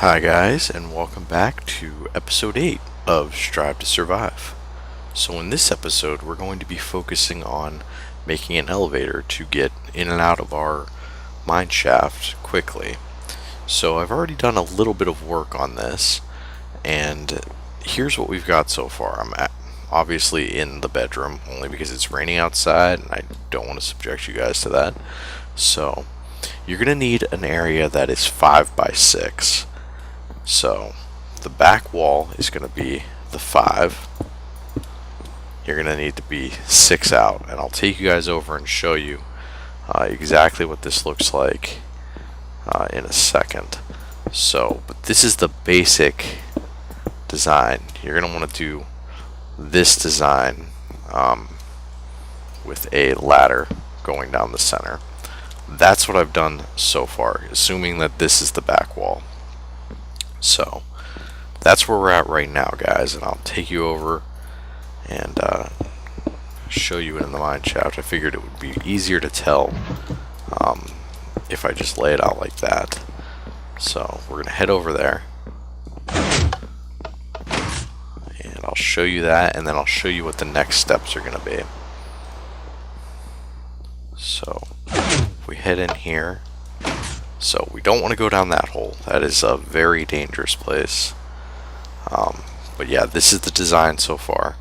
Hi guys, and welcome back to episode 8 of Strive to Survive. So in this episode, we're going to be focusing on making an elevator to get in and out of our mine shaft quickly. So I've already done a little bit of work on this, and here's what we've got so far. Obviously in the bedroom, only because it's raining outside, and I don't want to subject you guys to that. So you're going to need an area that is 5 by 6. So the back wall is going to be the 5. You're going to need to be 6 out, and I'll take you guys over and show you exactly what this looks like in a second. So, but this is the basic design. You're going to want to do this design with a ladder going down the center. That's what I've done so far, assuming that this is the back wall. So that's where we're at right now, guys, and I'll take you over and show you in the mine shaft. I figured it would be easier to tell if I just lay it out like that. So we're gonna head over there, and I'll show you that, and then I'll show you what the next steps are gonna be. So if we head in here, so we don't want to go down that hole. That is a very dangerous place. But yeah, this is the design so far.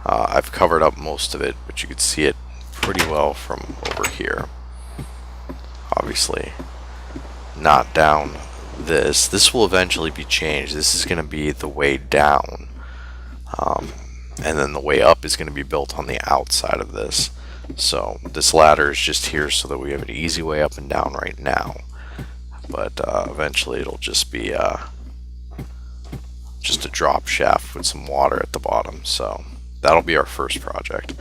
I've covered up most of it, but you can see it pretty well from over here. Obviously, not down this. This will eventually be changed. This is going to be the way down. And then the way up is going to be built on the outside of this. So this ladder is just here so that we have an easy way up and down right now. But eventually it'll just be just a drop shaft with some water at the bottom. So that'll be our first project.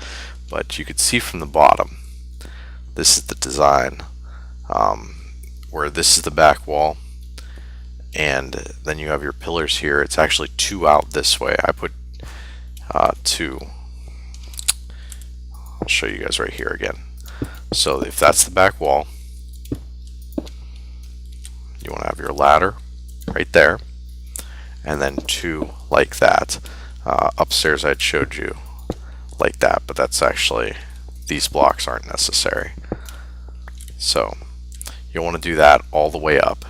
But you can see from the bottom, this is the design, where this is the back wall, and then you have your pillars here. It's actually 2 out this way. I put 2. I'll show you guys right here again. So if that's the back wall, you want to have your ladder right there, and then 2 like that. Upstairs I'd showed you like that, but that's actually, these blocks aren't necessary. So you want to do that all the way up,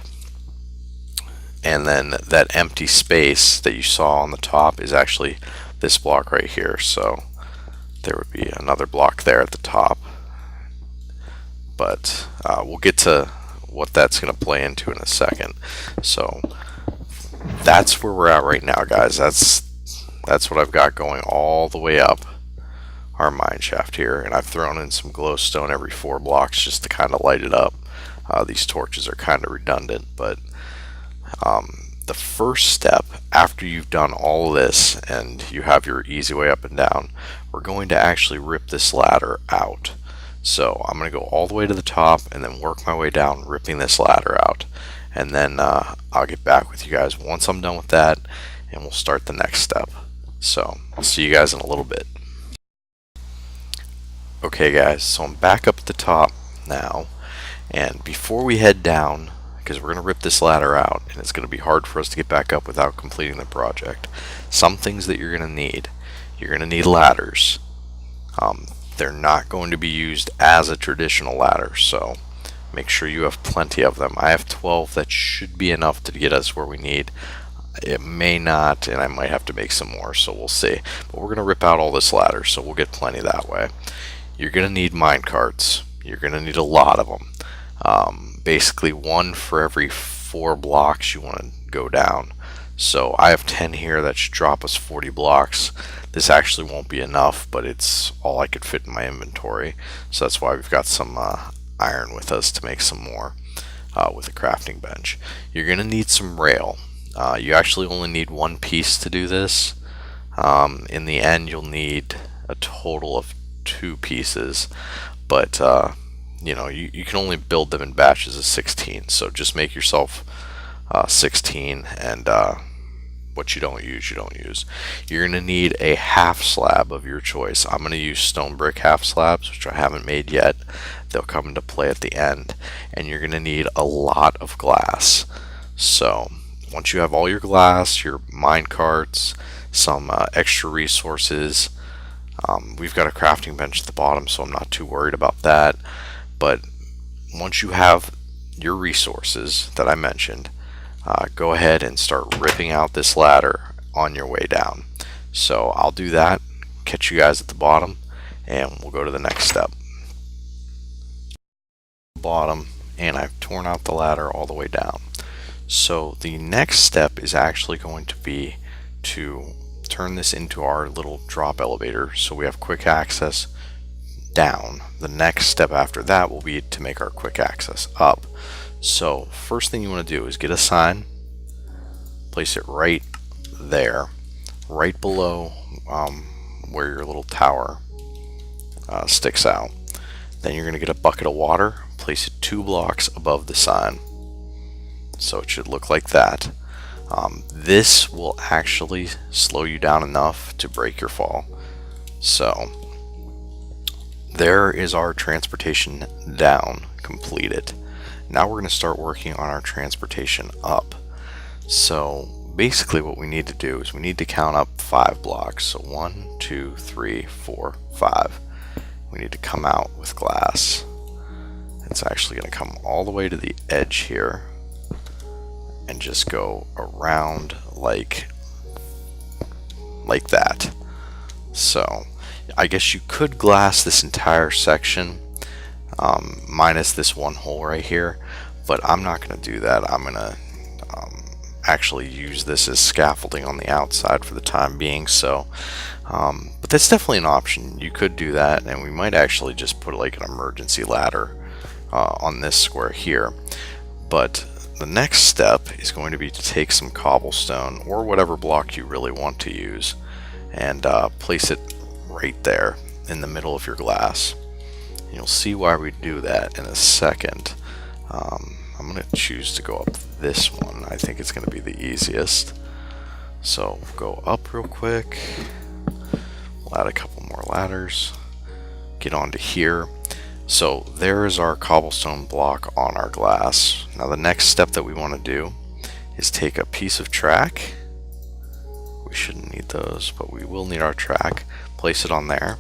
and then that empty space that you saw on the top is actually this block right here. So there would be another block there at the top, but we'll get to what that's going to play into in a second. So that's where we're at right now, guys. That's what I've got going all the way up our mine shaft here, and I've thrown in some glowstone every 4 blocks just to kind of light it up. These torches are kind of redundant, but the first step after you've done all this and you have your easy way up and down, we're going to actually rip this ladder out. So I'm going to go all the way to the top and then work my way down, ripping this ladder out. And then I'll get back with you guys once I'm done with that, and we'll start the next step. So I'll see you guys in a little bit. Okay guys, so I'm back up at the top now, and before we head down, because we're going to rip this ladder out, and it's going to be hard for us to get back up without completing the project, some things that you're going to need. You're going to need ladders. They're not going to be used as a traditional ladder, so make sure you have plenty of them. I have 12. That should be enough to get us where we need. It may not, and I might have to make some more, so we'll see. But we're going to rip out all this ladder, so we'll get plenty that way. You're going to need mine carts. You're going to need a lot of them. Basically 1 for every 4 blocks you want to go down. So I have 10 here. That should drop us 40 blocks. This actually won't be enough, but it's all I could fit in my inventory. So that's why we've got some iron with us to make some more with a crafting bench. You're going to need some rail. You actually only need 1 piece to do this. In the end, you'll need a total of 2 pieces, but you know, you can only build them in batches of 16, so just make yourself 16, and what you don't use, you don't use. You're going to need a half slab of your choice. I'm going to use stone brick half slabs, which I haven't made yet. They'll come into play at the end. And you're going to need a lot of glass. So once you have all your glass, your mine carts, some extra resources, we've got a crafting bench at the bottom, so I'm not too worried about that. But once you have your resources that I mentioned, go ahead and start ripping out this ladder on your way down. So I'll do that, catch you guys at the bottom, and we'll go to the next step. Bottom, and I've torn out the ladder all the way down. So the next step is actually going to be to turn this into our little drop elevator so we have quick access down. The next step after that will be to make our quick access up. So first thing you want to do is get a sign, place it right there, right below where your little tower sticks out. Then you're going to get a bucket of water, place it 2 blocks above the sign. So it should look like that. This will actually slow you down enough to break your fall. So there is our transportation down completed. Now we're going to start working on our transportation up. So basically what we need to do is we need to count up 5 blocks. So 1, 2, 3, 4, 5. We need to come out with glass. It's actually going to come all the way to the edge here and just go around like that. So I guess you could glass this entire section minus this one hole right here, but I'm not going to do that. I'm going to actually use this as scaffolding on the outside for the time being. So but that's definitely an option. You could do that, and we might actually just put like an emergency ladder on this square here. But the next step is going to be to take some cobblestone or whatever block you really want to use and place it right there in the middle of your glass. And you'll see why we do that in a second. I'm going to choose to go up this one. I think it's going to be the easiest. So go up real quick. We'll add a couple more ladders. Get onto here. So there is our cobblestone block on our glass. Now the next step that we want to do is take a piece of track. We shouldn't need those, but we will need our track. Place it on there.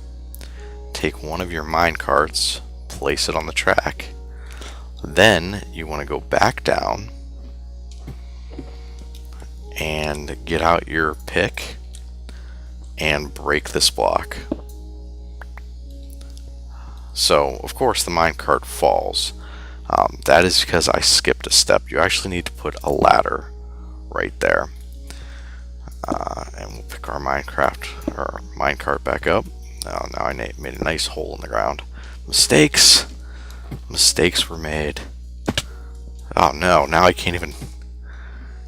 Take one of your mine carts, place it on the track. Then you want to go back down and get out your pick and break this block. So of course the minecart falls. That is because I skipped a step. You actually need to put a ladder right there. And we'll pick our minecart back up. Now I made a nice hole in the ground. Mistakes were made. Oh no, now I can't even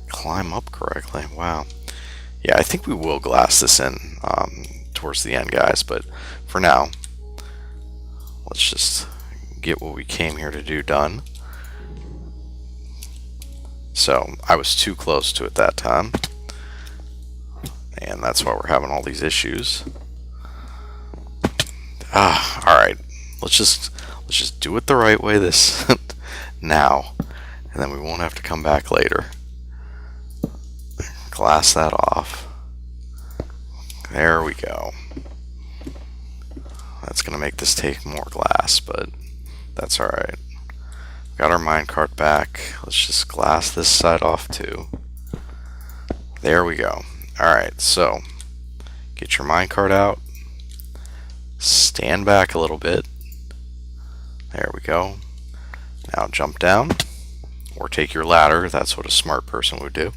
climb up correctly. Wow. Yeah, I think we will glass this in towards the end, guys, but for now let's just get what we came here to do done. So I was too close to it that time, and that's why we're having all these issues. Alright, let's just do it the right way this now, and then we won't have to come back later. Glass that off. There we go. That's going to make this take more glass, but that's alright. Got our minecart back. Let's just glass this side off too. There we go. Alright, so get your minecart out. Stand back a little bit. There we go. Now jump down, or take your ladder. That's what a smart person would do.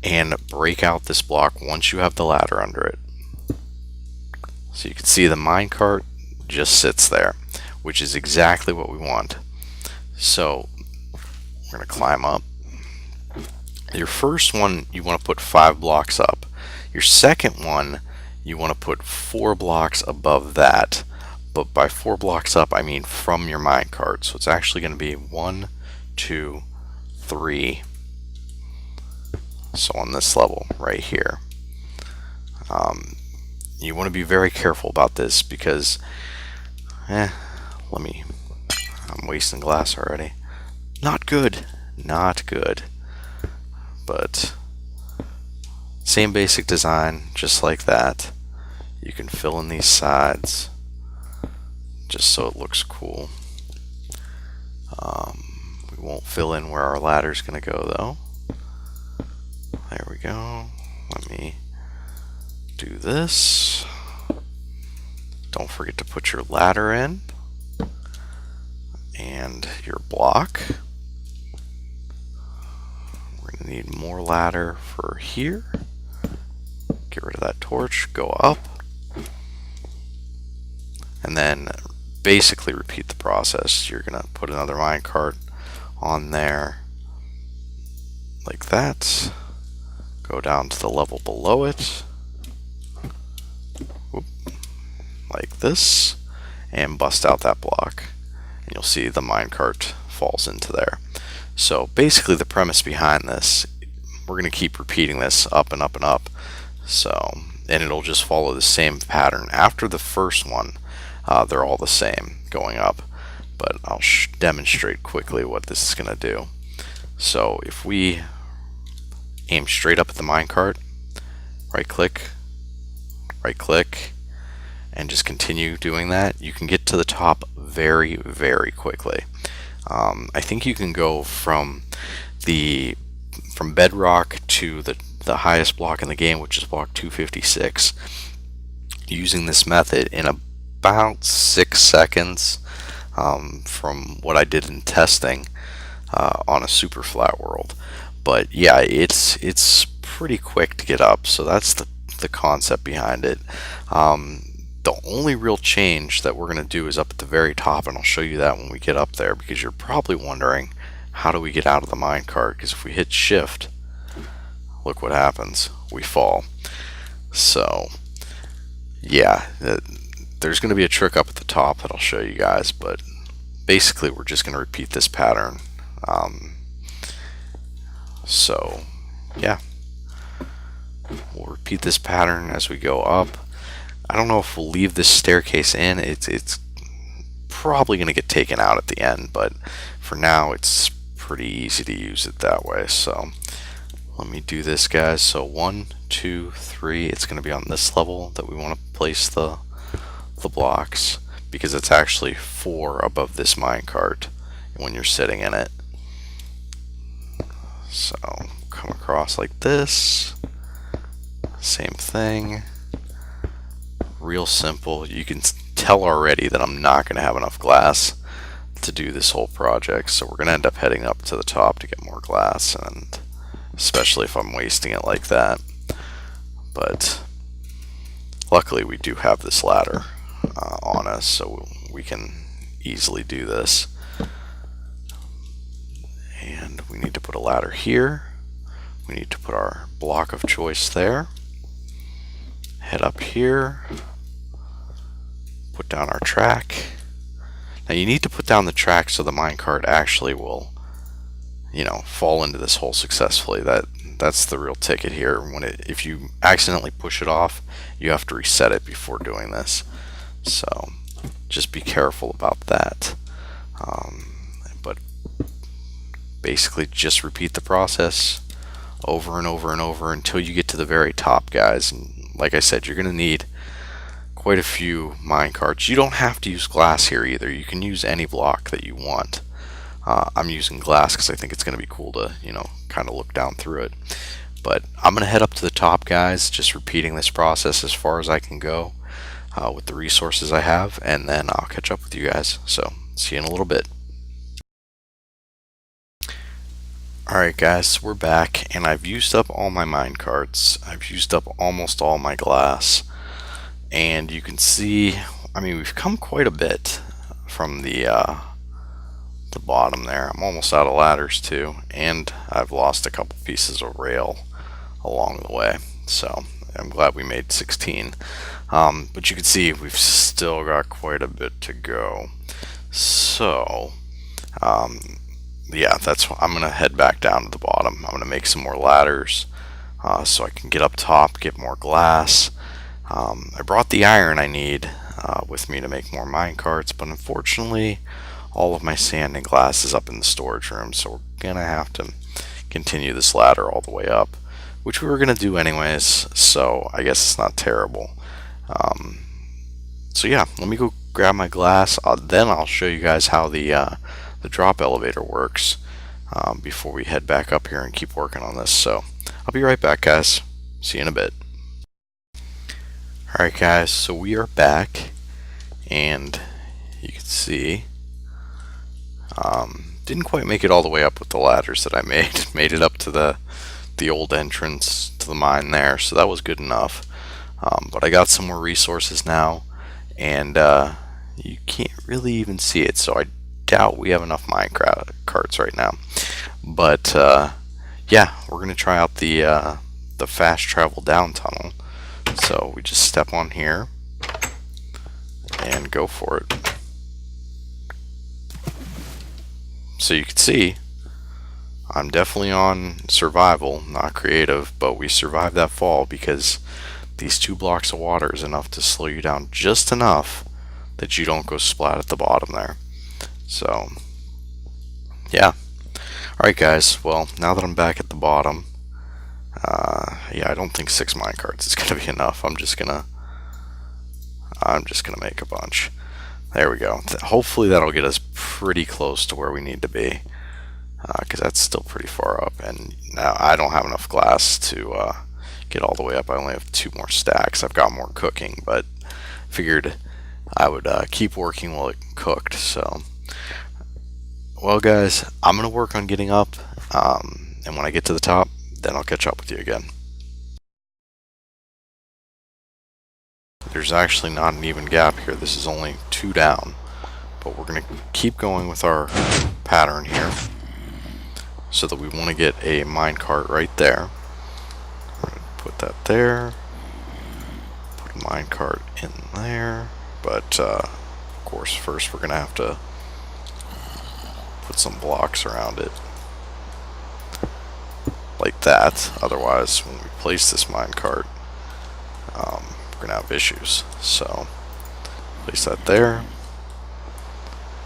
And break out this block once you have the ladder under it. So you can see the minecart just sits there, which is exactly what we want. So we're going to climb up. Your first one, you want to put 5 blocks up. Your second one, you want to put 4 blocks above that. But by 4 blocks up, I mean from your minecart. So it's actually going to be 1, 2, 3. So on this level right here. You want to be very careful about this because I'm wasting glass already. Not good. Not good. but same basic design, just like that. You can fill in these sides just so it looks cool. We won't fill in where our ladder's going to go though. There we go. Let me do this. Don't forget to put your ladder in and your block. We're going to need more ladder for here. Get rid of that torch, go up, and then basically repeat the process. You're going to put another minecart on there like that. Go down to the level below it. Whoop, like this, and bust out that block. And you'll see the minecart falls into there. So basically the premise behind this, we're going to keep repeating this up and up and up. So, and it'll just follow the same pattern. After the first one, they're all the same going up, but I'll demonstrate quickly what this is going to do. So if we aim straight up at the minecart, right click, and just continue doing that, you can get to the top very, very quickly. I think you can go from bedrock to the highest block in the game, which is block 256, using this method in about 6 seconds, from what I did in testing on a super flat world. But yeah, it's pretty quick to get up, so that's the concept behind it. The only real change that we're going to do is up at the very top, and I'll show you that when we get up there, because you're probably wondering, how do we get out of the minecart? Because if we hit shift, look what happens, we fall. So yeah, there's going to be a trick up at the top that I'll show you guys, but basically we're just going to repeat this pattern. So yeah, we'll repeat this pattern as we go up. I don't know if we'll leave this staircase in. It's probably going to get taken out at the end, but for now it's pretty easy to use it that way. So let me do this, guys. So 1, 2, 3, it's going to be on this level that we want to place the blocks, because it's actually 4 above this minecart when you're sitting in it. So come across like this, same thing, real simple. You can tell already that I'm not going to have enough glass to do this whole project, so we're going to end up heading up to the top to get more glass, and especially if I'm wasting it like that. But luckily we do have this ladder on us, so we can easily do this. And we need to put a ladder here. We need to put our block of choice there. Head up here. Put down our track. Now you need to put down the track so the minecart actually will, fall into this hole successfully. That's the real ticket here. If you accidentally push it off, you have to reset it before doing this. So just be careful about that. But basically just repeat the process over and over and over until you get to the very top, guys. And like I said, you're going to need quite a few minecarts. You don't have to use glass here either. You can use any block that you want. I'm using glass because I think it's going to be cool to, kind of look down through it. But I'm going to head up to the top, guys, just repeating this process as far as I can go with the resources I have, and then I'll catch up with you guys. So see you in a little bit. Alright guys, we're back, and I've used up all my minecarts. I've used up almost all my glass, and you can see, we've come quite a bit from the bottom there. I'm almost out of ladders too, and I've lost a couple pieces of rail along the way, so I'm glad we made 16. But you can see we've still got quite a bit to go. So yeah, I'm gonna head back down to the bottom. I'm gonna make some more ladders so I can get up top, get more glass. I brought the iron I need with me to make more minecarts, but unfortunately all of my sand and glass is up in the storage room, so we're gonna have to continue this ladder all the way up, which we were going to do anyways, so I guess it's not terrible. So yeah, let me go grab my glass, then I'll show you guys how the drop elevator works before we head back up here and keep working on this. So I'll be right back, guys. See you in a bit. Alright guys, so we are back, and you can see didn't quite make it all the way up with the ladders that I made it up to the old entrance to the mine there, so that was good enough. But I got some more resources now, and you can't really even see it, so I doubt we have enough mine carts right now. But yeah, we're gonna try out the fast travel down tunnel. So we just step on here and go for it. So you can see I'm definitely on survival, not creative, but we survived that fall because these 2 blocks of water is enough to slow you down just enough that you don't go splat at the bottom there. So yeah. Alright guys, well, now that I'm back at the bottom, yeah, I don't think 6 minecarts is gonna be enough. I'm just gonna make a bunch. There we go. Hopefully that'll get us pretty close to where we need to be, because that's still pretty far up, and now I don't have enough glass to get all the way up. I only have 2 more stacks. I've got more cooking, but figured I would keep working while it cooked. So, well guys, I'm gonna work on getting up, and when I get to the top, then I'll catch up with you again. There's actually not an even gap here. This is only 2 down, but we're going to keep going with our pattern here so that we want to get a minecart right there. We're going to put that there, put a minecart in there, but of course first we're going to have to put some blocks around it like that. Otherwise, when we place this minecart, we're gonna have issues. So place that there,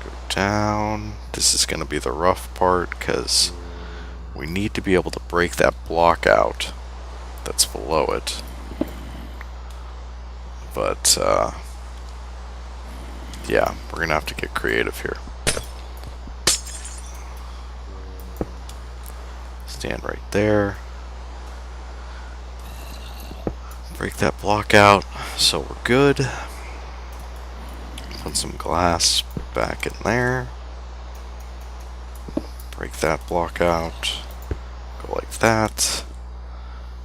go down. This is gonna be the rough part because we need to be able to break that block out that's below it. But yeah, we're gonna have to get creative here. Stand right there. Break that block out, so we're good. Put some glass back in there. Break that block out. Go like that.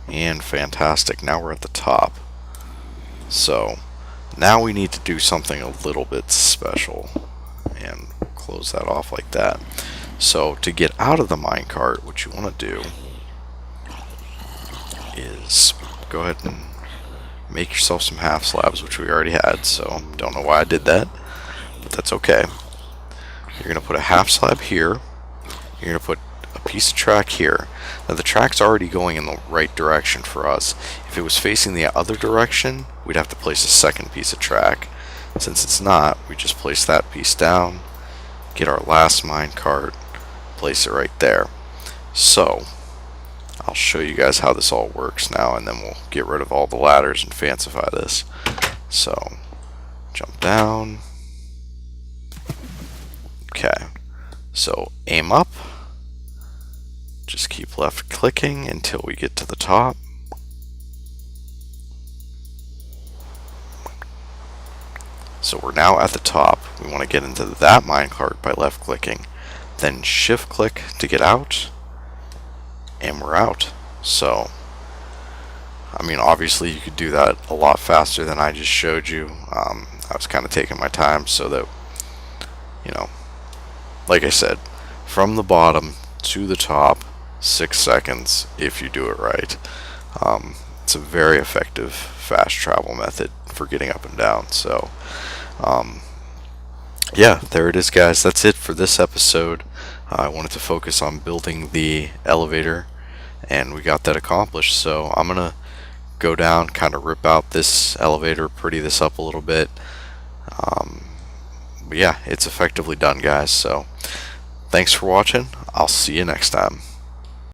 And fantastic, now we're at the top. So, now we need to do something a little bit special. And close that off like that. So, to get out of the minecart, what you want to do is go ahead and make yourself some half slabs, which we already had, so don't know why I did that, but that's okay. You're going to put a half slab here. You're going to put a piece of track here. Now the track's already going in the right direction for us. If it was facing the other direction, we'd have to place a second piece of track. Since it's not, we just place that piece down, get our last minecart, place it right there. So I'll show you guys how this all works now, and then we'll get rid of all the ladders and fancify this. So, jump down. Okay, so aim up. Just keep left clicking until we get to the top. So we're now at the top. We want to get into that minecart by left clicking. Then shift click to get out. And we're out. So, I mean, obviously you could do that a lot faster than I just showed you. I was kind of taking my time so that, you know, like I said, from the bottom to the top, 6 seconds if you do it right. It's a very effective fast travel method for getting up and down. So, yeah, there it is, guys. That's it for this episode. I wanted to focus on building the elevator, and we got that accomplished. So I'm gonna go down, kind of rip out this elevator, pretty this up a little bit. But yeah, it's effectively done, guys. So thanks for watching. I'll see you next time.